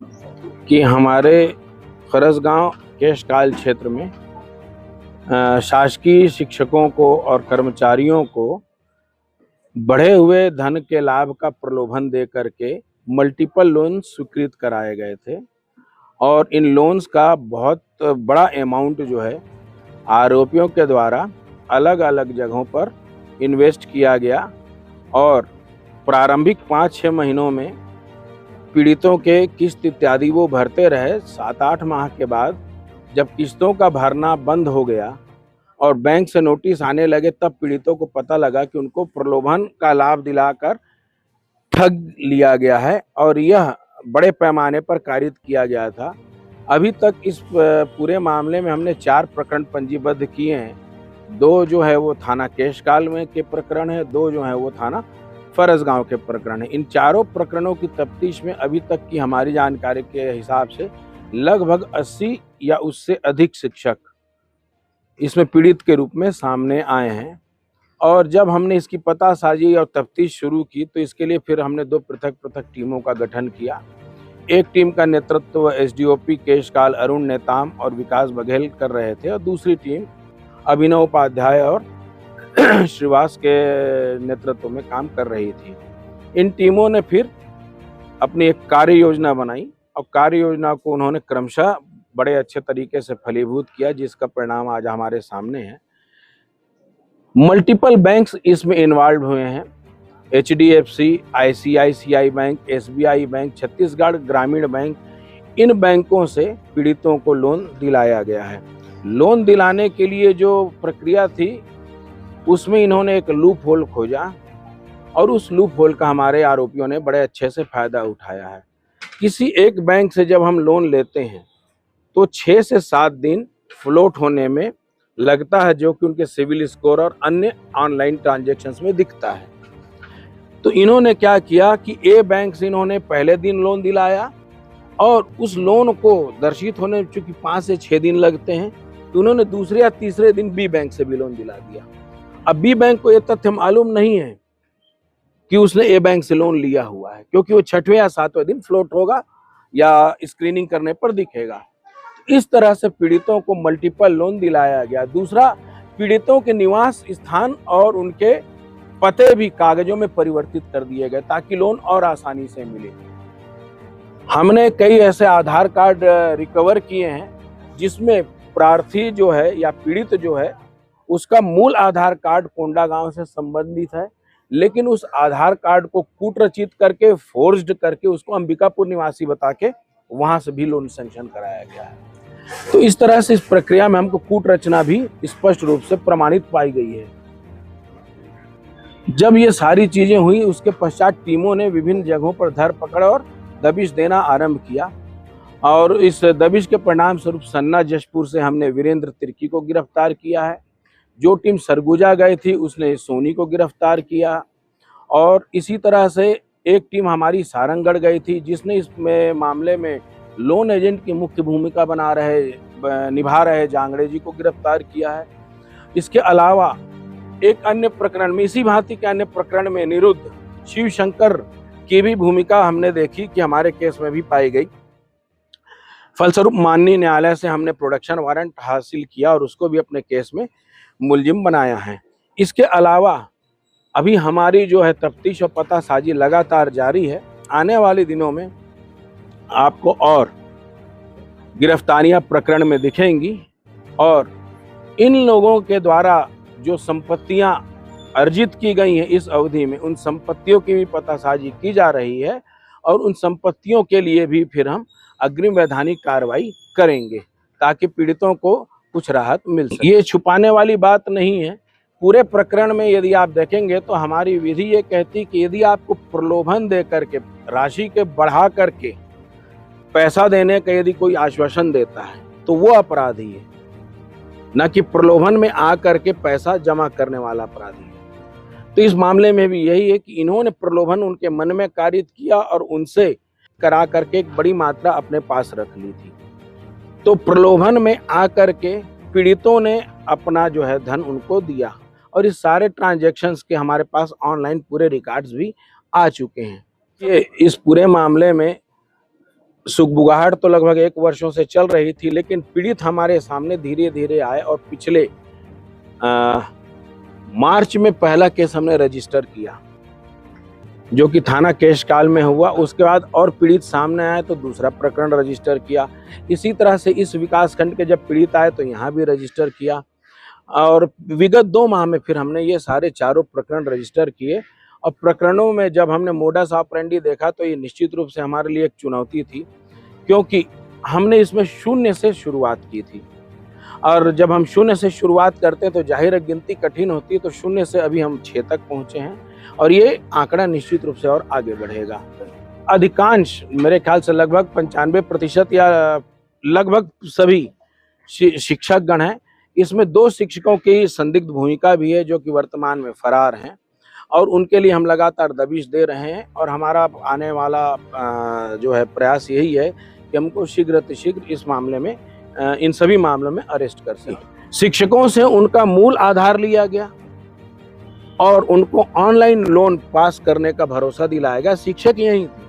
कि हमारे फरसगांव केशकाल क्षेत्र में शासकीय शिक्षकों को और कर्मचारियों को बढ़े हुए धन के लाभ का प्रलोभन दे करके मल्टीपल लोन स्वीकृत कराए गए थे और इन लोन्स का बहुत बड़ा अमाउंट जो है आरोपियों के द्वारा अलग अलग जगहों पर इन्वेस्ट किया गया और प्रारंभिक 5-6 महीनों में पीड़ितों के किस्त इत्यादि वो भरते रहे। 7-8 माह के बाद जब किस्तों का भरना बंद हो गया और बैंक से नोटिस आने लगे, तब पीड़ितों को पता लगा कि उनको प्रलोभन का लाभ दिलाकर ठग लिया गया है और यह बड़े पैमाने पर कारित किया गया था। अभी तक इस पूरे मामले में हमने 4 प्रकरण पंजीबद्ध किए हैं। 2 जो है वो थाना केशकाल में के प्रकरण है, 2 जो है वो थाना फरसगांव के प्रकरण है। इन चारों प्रकरणों की तफ्तीश में अभी तक की हमारी जानकारी के हिसाब से लगभग 80 या उससे अधिक शिक्षक इसमें पीड़ित के रूप में सामने आए हैं। और जब हमने इसकी पतासाजी और तफ्तीश शुरू की तो इसके लिए फिर हमने 2 पृथक टीमों का गठन किया। एक टीम का नेतृत्व एसडीओपी केशकाल अरुण नेताम और विकास बघेल कर रहे थे और दूसरी टीम अभिनव उपाध्याय और श्रीवास के नेतृत्व में काम कर रही थी। इन टीमों ने फिर अपनी एक कार्य योजना बनाई और कार्य योजना को उन्होंने क्रमशः बड़े अच्छे तरीके से फलीभूत किया, जिसका परिणाम आज हमारे सामने है। मल्टीपल बैंक्स इसमें इन्वॉल्व हुए हैं। HDFC, ICICI bank, SBI bank, Chhattisgarh ग्रामीण बैंक, इन बैंकों से पीड़ितों को लोन दिलाया गया है। लोन दिलाने के लिए जो प्रक्रिया थी उसमें इन्होंने एक लूप होल खोजा और उस लूप होल का हमारे आरोपियों ने बड़े अच्छे से फायदा उठाया है। किसी एक बैंक से जब हम लोन लेते हैं तो 6 से 7 दिन फ्लोट होने में लगता है, जो कि उनके सिविल स्कोर और अन्य ऑनलाइन ट्रांजैक्शंस में दिखता है। तो इन्होंने क्या किया कि ए बैंक से इन्होंने पहले दिन लोन दिलाया और उस लोन को दर्शित होने में चूंकि 5 से 6 दिन लगते हैं, तो उन्होंने दूसरे या तीसरे दिन बी बैंक से भी लोन दिला दिया। अब बी बैंक को यह तथ्य मालूम नहीं है कि उसने ए बैंक से लोन लिया हुआ है, क्योंकि वो 6वें या 7वें दिन फ्लोट होगा या स्क्रीनिंग करने पर दिखेगा। इस तरह से पीड़ितों को मल्टीपल लोन दिलाया गया। दूसरा, पीड़ितों के निवास स्थान और उनके पते भी कागजों में परिवर्तित कर दिए गए ताकि लोन और आसानी से मिले। हमने कई ऐसे आधार कार्ड रिकवर किए हैं जिसमें प्रार्थी जो है या पीड़ित जो है उसका मूल आधार कार्ड कोंडागांव से संबंधित है, लेकिन उस आधार कार्ड को कूटरचित करके, फोर्ज्ड करके उसको अंबिकापुर निवासी बता के वहां से भी लोन सैंक्शन कराया गया है। तो इस तरह से इस प्रक्रिया में हमको कूट रचना भी स्पष्ट रूप से प्रमाणित पाई गई है। जब ये सारी चीजें हुई उसके पश्चात टीमों ने विभिन्न जगहों पर धरपकड़ और दबिश देना आरंभ किया और इस दबिश के परिणाम स्वरूप सन्ना जशपुर से हमने वीरेंद्र तिर्की को गिरफ्तार किया है। जो टीम सरगुजा गई थी उसने सोनी को गिरफ्तार किया और इसी तरह से एक टीम हमारी सारंगगढ़ गई थी जिसने इस मामले में लोन एजेंट की मुख्य भूमिका निभा रहे जांगड़े जी को गिरफ्तार किया है। इसके अलावा एक अन्य प्रकरण में, इसी भांति के अन्य प्रकरण में निरुद्ध शिव शंकर की भी भूमिका हमने देखी कि हमारे केस में भी पाई गई। फलस्वरूप माननीय न्यायालय से हमने प्रोडक्शन वारंट हासिल किया और उसको भी अपने केस में मुलजिम बनाया है। इसके अलावा अभी हमारी जो है तफ्तीश और पतासाजी लगातार जारी है। आने वाले दिनों में आपको और गिरफ्तारियां प्रकरण में दिखेंगी और इन लोगों के द्वारा जो संपत्तियां अर्जित की गई हैं इस अवधि में, उन संपत्तियों की भी पतासाजी की जा रही है और उन संपत्तियों के लिए भी फिर हम अग्रिम वैधानिक कार्रवाई करेंगे ताकि पीड़ितों को कुछ राहत मिल सके। ये छुपाने वाली बात नहीं है। पूरे प्रकरण में यदि आप देखेंगे तो हमारी विधि ये कहती कि यदि आपको प्रलोभन दे करके, राशि के बढ़ा करके पैसा देने का यदि कोई आश्वासन देता है तो वो अपराधी है, न कि प्रलोभन में आ करके पैसा जमा करने वाला अपराधी है। तो इस मामले में भी यही है कि इन्होंने प्रलोभन उनके मन में कारित किया और उनसे करा करके एक बड़ी मात्रा अपने पास रख ली थी। तो प्रलोभन में आ करके पीड़ितों ने अपना जो है धन उनको दिया और इस सारे ट्रांजैक्शंस के हमारे पास ऑनलाइन पूरे रिकॉर्ड्स भी आ चुके हैं। ये इस पूरे मामले में सुगबुगाहट तो लगभग 1 वर्षों से चल रही थी, लेकिन पीड़ित हमारे सामने धीरे धीरे आए और पिछले मार्च में पहला केस हमने रजिस्टर किया, जो कि थाना केशकाल में हुआ। उसके बाद और पीड़ित सामने आए तो दूसरा प्रकरण रजिस्टर किया। इसी तरह से इस विकास खंड के जब पीड़ित आए तो यहाँ भी रजिस्टर किया, और विगत 2 माह में फिर हमने ये सारे चारों प्रकरण रजिस्टर किए। और प्रकरणों में जब हमने मोडस ऑपरेंडी देखा तो ये निश्चित रूप से हमारे लिए एक चुनौती थी, क्योंकि हमने इसमें शून्य से शुरुआत की थी, और जब हम शून्य से शुरुआत करते हैं तो जाहिर है गिनती कठिन होती है। तो शून्य से अभी हम 6 तक पहुंचे हैं, और ये आंकड़ा निश्चित रूप से और आगे बढ़ेगा। अधिकांश, मेरे ख्याल से लगभग 95% या लगभग सभी शिक्षक गण हैं। इसमें 2 शिक्षकों की संदिग्ध भूमिका भी है, जो कि वर्तमान में फरार हैं, और उनके लिए हम लगातार दबिश दे रहे हैं। और हमारा आने वाला जो है प्रयास यही है कि हमको शीघ्र इस मामले में, इन सभी मामलों में अरेस्ट कर सकें। शिक्षकों से उनका मूल आधार लिया गया और उनको ऑनलाइन लोन पास करने का भरोसा दिलाया गया। शिक्षक यही थे,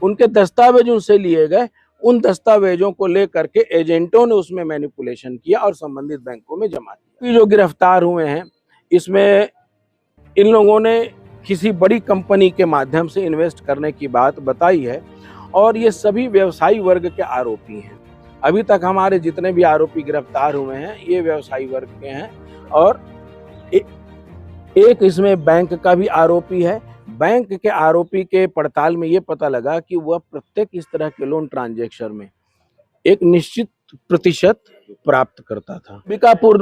उनके दस्तावेज उनसे लिए गए। उन दस्तावेजों को लेकर के एजेंटों ने उसमें मैनिपुलेशन किया और संबंधित बैंकों में जमा किया। जो गिरफ्तार हुए हैं, इसमें इन लोगों ने किसी बड़ी कंपनी के माध्यम से इन्वेस्ट करने की बात बताई है, और ये सभी व्यवसायी वर्ग के आरोपी हैं। अभी तक हमारे जितने भी आरोपी गिरफ्तार हुए हैं ये व्यवसायी वर्ग के हैं, और एक इसमें बैंक का भी आरोपी है। बैंक के आरोपी के पड़ताल में ये पता लगा कि वह प्रत्येक इस तरह के लोन ट्रांजैक्शन में एक निश्चित प्रतिशत प्राप्त करता था। अंबिकापुर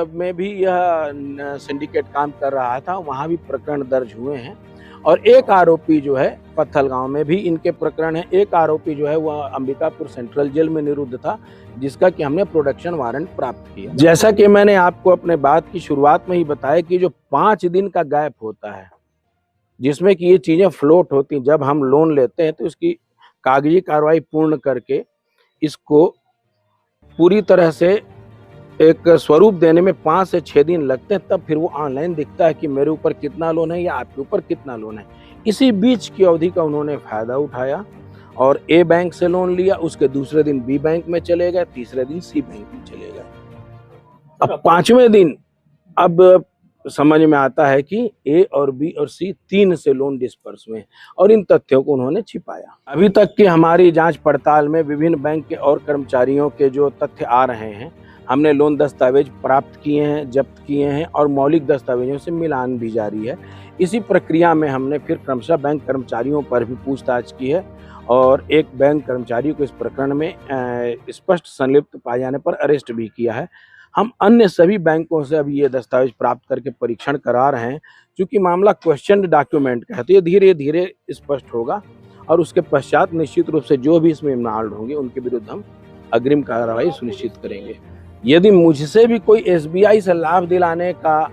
में भी यह सिंडिकेट काम कर रहा था, वहां भी प्रकरण दर्ज हुए हैं, और एक आरोपी जो है पत्थल गांव में भी इनके प्रकरण है। एक आरोपी जो है वह अंबिकापुर सेंट्रल जेल में निरुद्ध था, जिसका कि हमने प्रोडक्शन वारंट प्राप्त किया। जैसा कि मैंने आपको अपने बात की शुरुआत में ही बताया कि जो 5 दिन का गैप होता है जिसमें कि ये चीजें फ्लोट होती, जब हम लोन लेते हैं तो इसकी कागजी कार्रवाई पूर्ण करके इसको पूरी तरह से एक स्वरूप देने में 5 से 6 दिन लगते हैं, तब फिर वो ऑनलाइन दिखता है कि मेरे ऊपर कितना लोन है या आपके ऊपर कितना लोन है। इसी बीच की अवधि का उन्होंने फायदा उठाया और ए बैंक से लोन लिया, उसके दूसरे दिन बी बैंक में चले गए, तीसरे दिन सी बैंक में चले गए। अब 5वें दिन अब समझ में आता है कि ए और बी और सी 3 से लोन डिस्पर्स हुए, और इन तथ्यों को उन्होंने छिपाया। अभी तक की हमारी जांच पड़ताल में विभिन्न बैंक के और कर्मचारियों के जो तथ्य आ रहे हैं, हमने लोन दस्तावेज प्राप्त किए हैं, जब्त किए हैं, और मौलिक दस्तावेजों से मिलान भी जारी है। इसी प्रक्रिया में हमने फिर क्रमशः बैंक कर्मचारियों पर भी पूछताछ की है, और एक बैंक कर्मचारी को इस प्रकरण में स्पष्ट संलिप्त पाए जाने पर अरेस्ट भी किया है। हम अन्य सभी बैंकों से अभी ये दस्तावेज प्राप्त करके परीक्षण करा रहे हैं। क्योंकि मामला क्वेश्चन डॉक्यूमेंट का है, तो ये धीरे धीरे स्पष्ट होगा, और उसके पश्चात निश्चित रूप से जो भी इसमें इन्वॉल्व होंगे उनके विरुद्ध हम अग्रिम कार्रवाई सुनिश्चित करेंगे। यदि मुझसे भी कोई एसबीआई से लाभ दिलाने का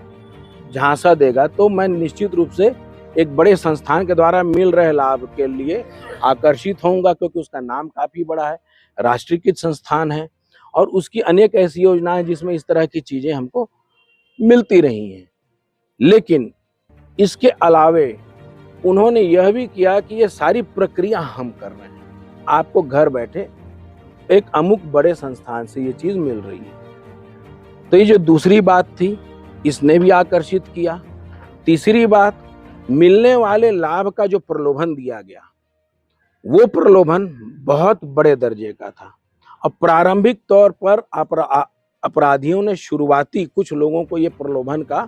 झांसा देगा तो मैं निश्चित रूप से एक बड़े संस्थान के द्वारा मिल रहे लाभ के लिए आकर्षित होऊंगा, क्योंकि उसका नाम काफी बड़ा है, राष्ट्रीयकृत संस्थान है, और उसकी अनेक ऐसी योजनाएं जिसमें इस तरह की चीजें हमको मिलती रही हैं। लेकिन इसके अलावे उन्होंने यह भी किया कि ये सारी प्रक्रिया हम कर रहे हैं, आपको घर बैठे एक अमुक बड़े संस्थान से ये चीज मिल रही है। तो ये जो दूसरी बात थी, इसने भी आकर्षित किया। तीसरी बात, मिलने वाले लाभ का जो प्रलोभन दिया गया, वो प्रलोभन बहुत बड़े दर्जे का था, और प्रारंभिक तौर पर अपराधियों ने शुरुआती कुछ लोगों को ये प्रलोभन का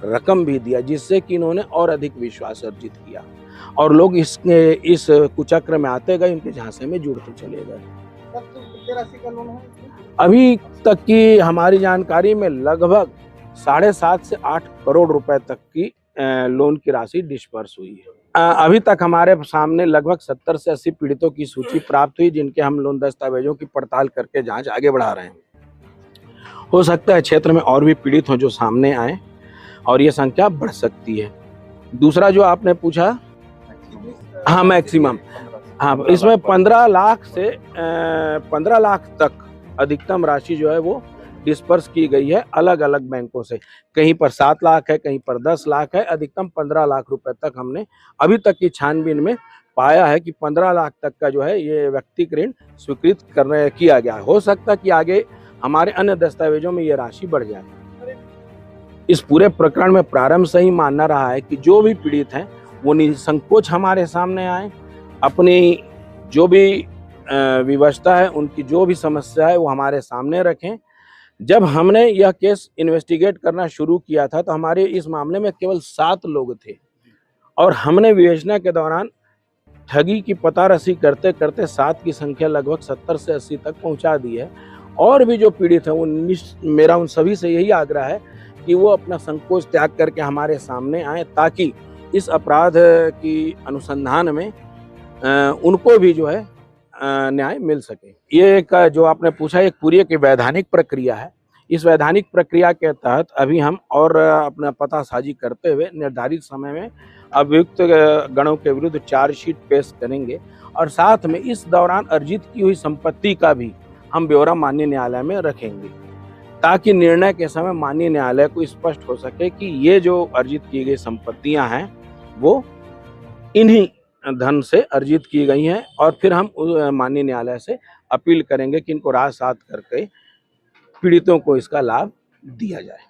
रकम भी दिया, जिससे कि इन्होंने और अधिक विश्वास अर्जित किया, और लोग इस कुचक्र में आते गए, इनके झांसे में जुड़ते चले गए। अभी तक की हमारी जानकारी में लगभग 7.5 से 8 करोड़ रुपए तक की लोन की राशि डिस्पर्स हुई है। अभी तक हमारे सामने लगभग 70 से 80 पीड़ितों की सूची प्राप्त हुई, जिनके हम लोन दस्तावेजों की पड़ताल करके जांच आगे बढ़ा रहे हैं। हो सकता है क्षेत्र में और भी पीड़ित हों जो सामने आए, और ये संख्या बढ़ सकती है। दूसरा जो आपने पूछा, हाँ मैक्सिमम, हाँ इसमें 15 लाख से 15 लाख तक अधिकतम राशि जो है वो डिस्पर्स की गई है अलग अलग बैंकों से। कहीं पर 7 लाख है, कहीं पर 10 लाख है, अधिकतम 15 लाख रुपए तक हमने अभी तक की छानबीन में पाया है कि 15 लाख तक का जो है ये व्यक्तिगत ऋण स्वीकृत किया गया है। हो सकता है कि आगे हमारे अन्य दस्तावेजों में ये राशि बढ़ जाए। इस पूरे प्रकरण में प्रारंभ से ही मानना रहा है कि जो भी पीड़ित हैं वो निसंकोच हमारे सामने आए, अपनी जो भी विवशता है, उनकी जो भी समस्या है वो हमारे सामने रखें। जब हमने यह केस इन्वेस्टिगेट करना शुरू किया था तो हमारे इस मामले में केवल 7 लोग थे और हमने विवेचना के दौरान ठगी की पतारसी करते करते 7 की संख्या लगभग 70 से 80 तक पहुंचा दी है। और भी जो पीड़ित हैं वो मेरा उन सभी से यही आग्रह है कि वो अपना संकोच त्याग करके हमारे सामने आए, ताकि इस अपराध की अनुसंधान में उनको भी जो है न्याय मिल सके। ये एक जो आपने पूछा, एक पूरी एक वैधानिक प्रक्रिया है। इस वैधानिक प्रक्रिया के तहत अभी हम और अपना पतासाजी करते हुए निर्धारित समय में अभियुक्त गणों के विरुद्ध चार्जशीट पेश करेंगे और साथ में इस दौरान अर्जित की हुई संपत्ति का भी हम ब्यौरा माननीय न्यायालय में रखेंगे, ताकि निर्णय के समय माननीय न्यायालय को स्पष्ट हो सके कि ये जो अर्जित की गई संपत्तियां हैं वो इन्हीं धन से अर्जित की गई हैं। और फिर हम माननीय न्यायालय से अपील करेंगे कि इनको राजसात करके पीड़ितों को इसका लाभ दिया जाए।